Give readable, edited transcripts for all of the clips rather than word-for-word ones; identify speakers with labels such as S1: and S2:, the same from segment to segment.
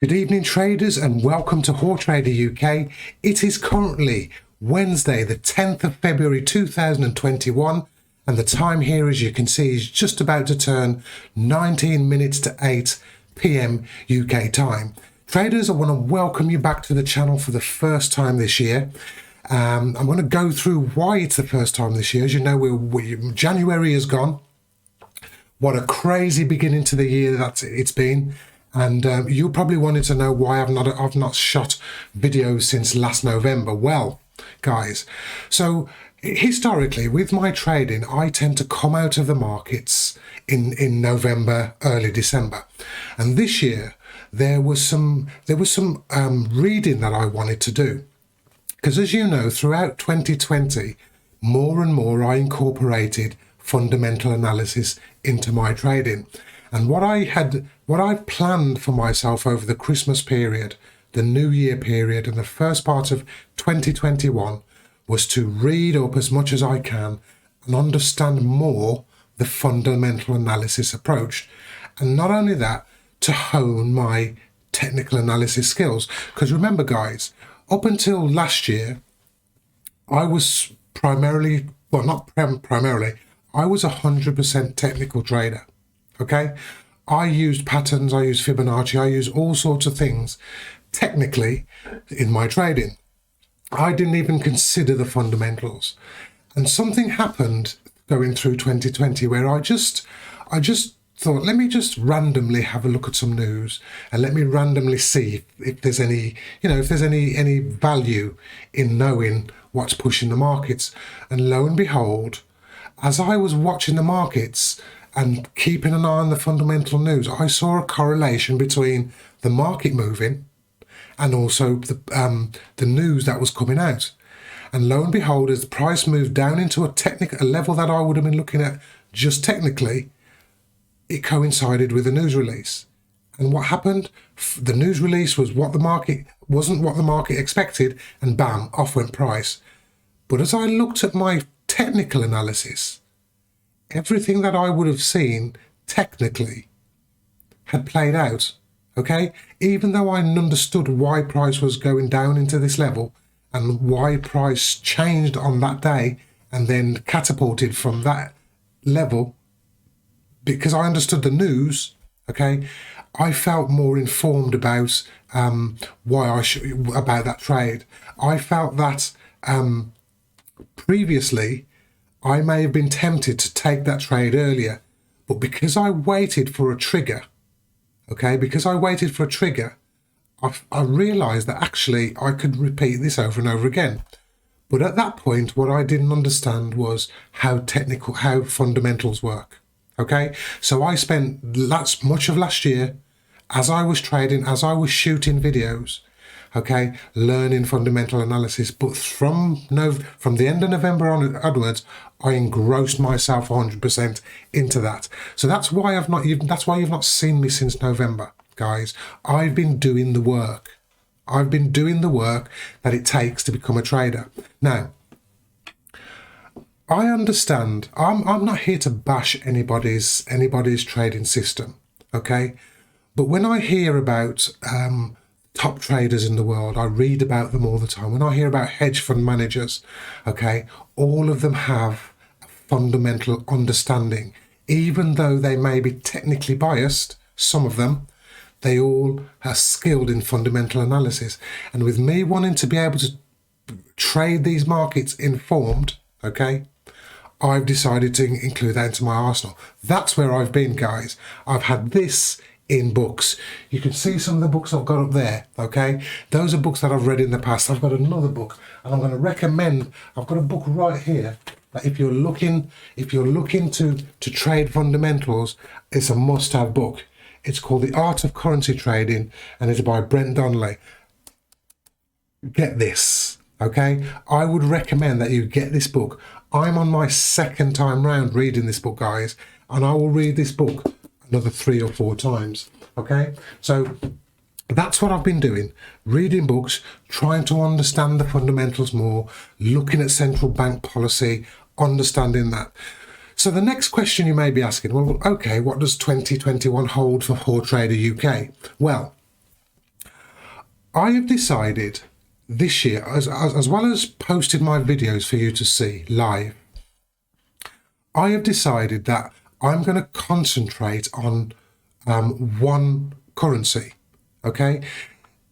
S1: Good evening, traders, and welcome to Hautrader UK. It is currently Wednesday, the 10th of February 2021, and the time here, as you can see, is just about to turn 19 minutes to 8 p.m. UK time. Traders, I want to welcome you back to the channel for the first time this year. I'm going to go through why it's the first time this year. As you know, January is gone. What a crazy beginning to the year it's been. And you probably wanted to know why I've not shot videos since last November. Well, guys, so historically with my trading, I tend to come out of the markets in November, early December. And this year there was some reading that I wanted to do, because as you know, throughout 2020, more and more I incorporated fundamental analysis into my trading. And what I've planned for myself over the Christmas period, the New Year period, and the first part of 2021 was to read up as much as I can and understand more the fundamental analysis approach. And not only that, to hone my technical analysis skills. Because remember, guys, up until last year, I was primarily, well, not primarily, I was 100% technical trader. Okay, I used patterns, I used Fibonacci, I used all sorts of things technically in my trading. I didn't even consider the fundamentals. And something happened going through 2020 where I just thought, let me just randomly have a look at some news and let me randomly see if there's any, if there's any value in knowing what's pushing the markets. And lo and behold, as I was watching the markets and keeping an eye on the fundamental news, I saw a correlation between the market moving and also the news that was coming out. And lo and behold, as the price moved down into a level that I would have been looking at just technically, it coincided with the news release. And what happened? The news release was wasn't what the market expected, and bam, off went price. But as I looked at my technical analysis, everything that I would have seen technically had played out, okay? Even though I understood why price was going down into this level and why price changed on that day and then catapulted from that level, because I understood the news, okay, I felt more informed about about that trade. I felt that previously I may have been tempted to take that trade earlier, but because I waited for a trigger, okay, I realized that actually I could repeat this over and over again. But at that point, what I didn't understand was how fundamentals work, okay? So I spent much of last year, as I was trading, as I was shooting videos, okay, learning fundamental analysis. But from the end of November onwards, I engrossed myself 100% into that. So that's why you've not seen me since November, guys. I've been doing the work. I've been doing the work that it takes to become a trader. Now, I understand. I'm not here to bash anybody's trading system, okay? But when I hear about top traders in the world, I read about them all the time. When I hear about hedge fund managers, okay, all of them have a fundamental understanding. Even though they may be technically biased, some of them, they all are skilled in fundamental analysis. And with me wanting to be able to trade these markets informed, okay, I've decided to include that into my arsenal. That's where I've been, guys. I've had this in books. You can see some of the books I've got up there, okay? Those are books that I've read in the past. I've got another book, and I'm going to recommend, I've got a book right here that if you're looking to trade fundamentals, it's a must-have book. It's called The Art of Currency Trading, and it's by Brent Donnelly. Get this, okay? I would recommend that you get this book. I'm on my second time round reading this book, guys, and I will read this book another 3 or 4 times, okay? So that's what I've been doing, reading books, trying to understand the fundamentals more, looking at central bank policy, understanding that. So the next question you may be asking, well, okay, what does 2021 hold for Hautrader UK? Well, I have decided this year, as well as posting my videos for you to see live, I have decided that I'm going to concentrate on one currency. Okay.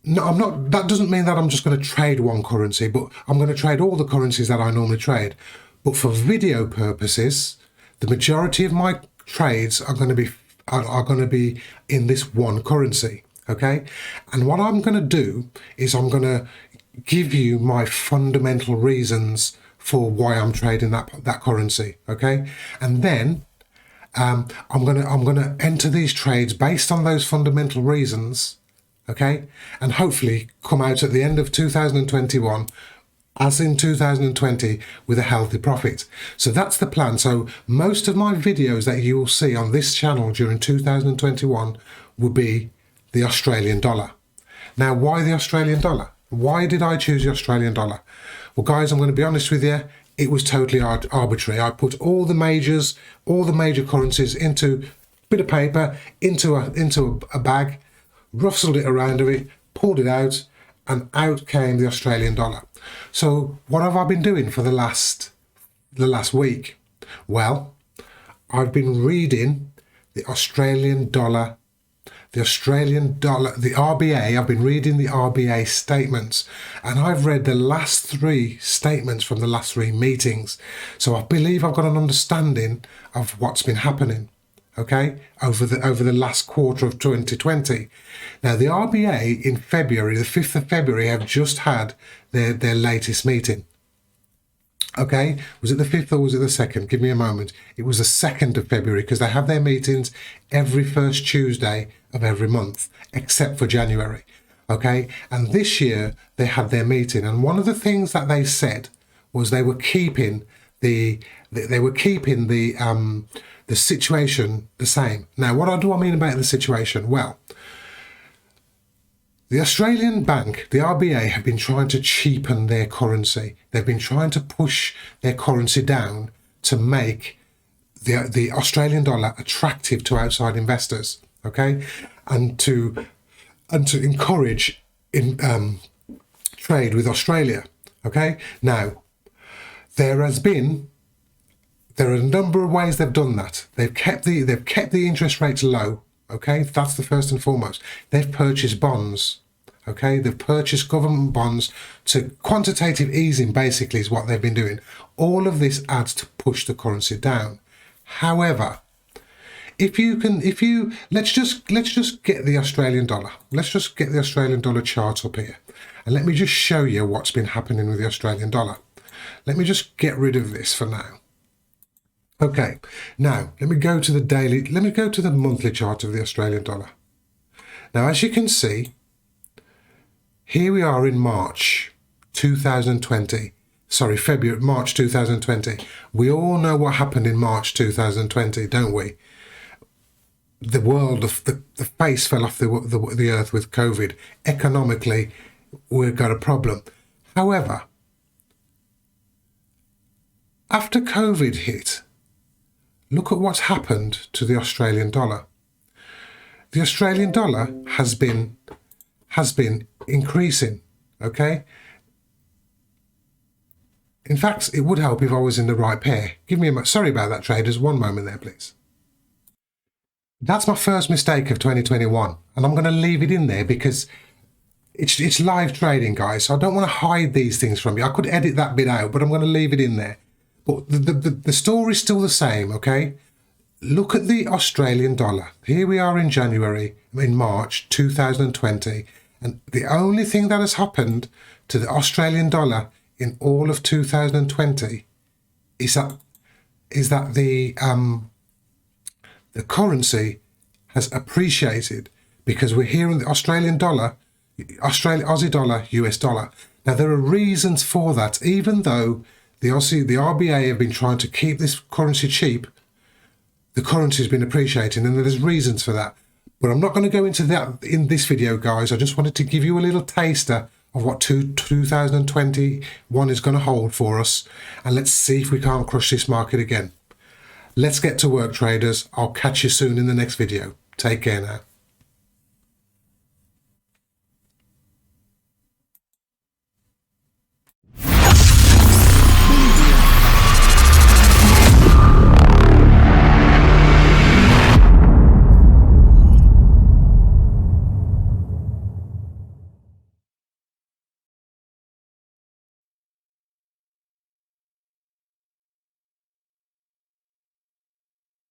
S1: No, I'm not. That doesn't mean that I'm just going to trade one currency, but I'm going to trade all the currencies that I normally trade. But for video purposes, the majority of my trades are going to be in this one currency. Okay. And what I'm going to do is I'm going to give you my fundamental reasons for why I'm trading that currency. Okay. And then I'm gonna enter these trades based on those fundamental reasons. Okay, and hopefully come out at the end of 2021, as in 2020, with a healthy profit. So that's the plan. So most of my videos that you will see on this channel during 2021 will be the Australian dollar. Now, why the Australian dollar? Why did I choose the Australian dollar? Well, guys, I'm going to be honest with you. It was totally arbitrary. I put all the major currencies into a bit of paper, into a bag, rustled it around a bit, pulled it out, and out came the Australian dollar. So what have I been doing for the last week? Well, I've been reading the Australian dollar, the RBA. I've been reading the RBA statements, and I've read the last 3 statements from the last 3 meetings. So I believe I've got an understanding of what's been happening, okay, over the last quarter of 2020. Now, the RBA in February, the 5th of February, have just had their latest meeting. Okay, was it the 5th or was it the 2nd? Give me a moment. It was the 2nd of February, because they have their meetings every first Tuesday of every month, except for January. Okay, and this year they had their meeting, and one of the things that they said was they were keeping the situation the same. Now, what do I mean about the situation? Well, the Australian Bank, the RBA, have been trying to cheapen their currency. They've been trying to push their currency down to make the Australian dollar attractive to outside investors, okay, and to encourage trade with Australia, okay. Now, there are a number of ways they've done that. They've kept the interest rates low. Okay, that's the first and foremost. They've purchased bonds. Okay, they've purchased government bonds to quantitative easing. Basically, is what they've been doing. All of this adds to push the currency down. However, let's just get the Australian dollar. Let's just get the Australian dollar chart up here, and let me just show you what's been happening with the Australian dollar. Let me just get rid of this for now. Okay, now let me go to the monthly chart of the Australian dollar. Now, as you can see, here we are in March 2020. Sorry, March 2020. We all know what happened in March 2020, don't we? The world, the face fell off the earth with COVID. Economically, we've got a problem. However, after COVID hit, look at what's happened to the Australian dollar. The Australian dollar has been increasing, okay? In fact, it would help if I was in the right pair. Sorry about that, traders. One moment there, please. That's my first mistake of 2021, and I'm going to leave it in there because it's live trading, guys, so I don't want to hide these things from you. I could edit that bit out, but I'm going to leave it in there. But the story's still the same, okay? Look at the Australian dollar. Here we are in March 2020, and the only thing that has happened to the Australian dollar in all of 2020 is that the currency has appreciated, because we're here in the Australian dollar, Aussie dollar, US dollar. Now, there are reasons for that. Even though the RBA have been trying to keep this currency cheap, the currency has been appreciating, and there's reasons for that. But I'm not going to go into that in this video, guys. I just wanted to give you a little taster of what 2021 is going to hold for us, and let's see if we can't crush this market again. Let's get to work, traders. I'll catch you soon in the next video. Take care now.